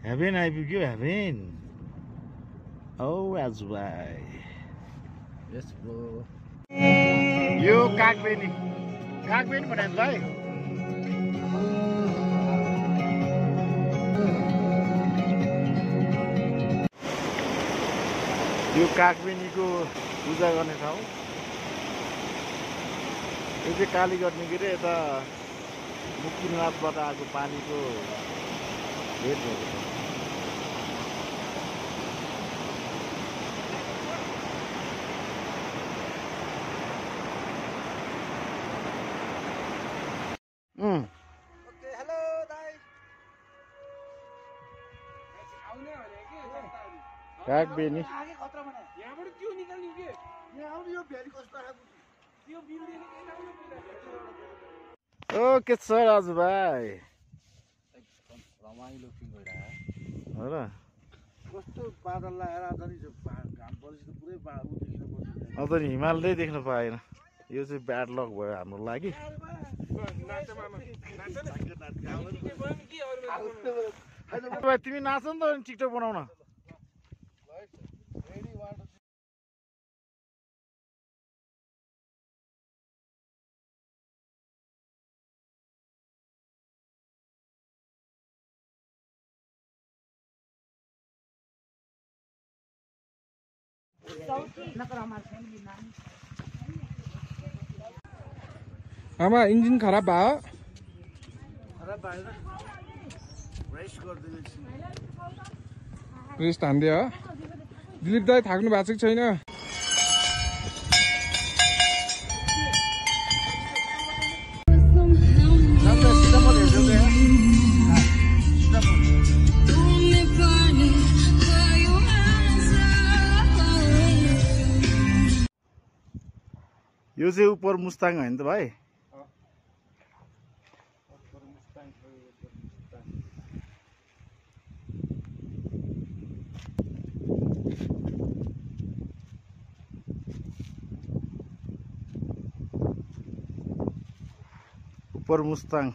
Hebben आइपुग्यो hebben. Oh, राजुभाइ. Yes bro. यो कागबेनी भनेर भाइ. यो कागबेनीको पूजा गर्ने ठाउँ. यो चाहिँ कालीगढ निकेर यता मुक्तिनाथबाट आएको पानीको भेट भएको छ. Okay, hello दाइ. आउने भनेको के कागबेनी. आगे खतरा बनाए. यहाँबाट त्यो निकाल्नु के? यहाँ आउनु यो भेरी कस्तो खालको. त्यो बिल्डिङ के आउनु ओ के छ राजुभाइ? रमाइलो फिल भइरहेको हो र. कस्तो बादल लगाएर आज नि घाम परेपछि त पुरै उ देखिन पर्छ. अब त हिमालय देख्न पाएन. यो चाहिँ ब्याड लक भयो हाम्रो लागि. तिमी नाच नि त टिकटक बनाउन. आमा इन्जिन खराब भयो. रेस्ट हान्दियो. दिलीप दाइ थाक्नु भएको छ कि छैन? यो चाहिँ उपर मुस्ताङ होइन त भाइ? उपर मुस्ताङ.